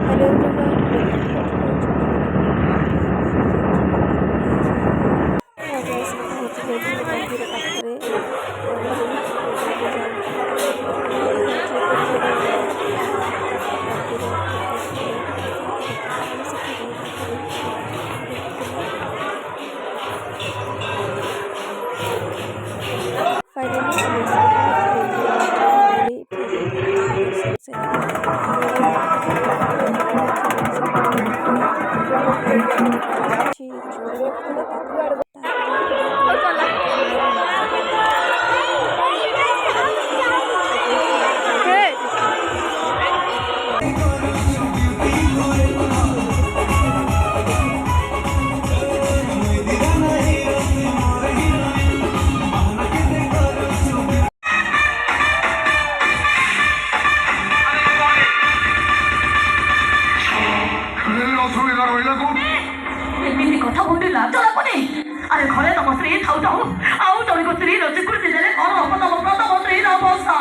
Hello everyone, welcome back to my channel. হচ্ছে যে মন্দিরের পাথরে ଏମିତି କଥା କୋଉଠି ଲାଜ ଲାଗୁନି? ଆରେ ଘରେ ତମ ସ୍ତ୍ରୀ ଥାଉ ଥାଉ ଆଉ ଜଣଙ୍କ ସ୍ତ୍ରୀ ରୋଷେଇ କରୁଛି କଣ ହବ ତମ ପ୍ରଥମ ସ୍ତ୍ରୀର ଅବସ୍ଥା?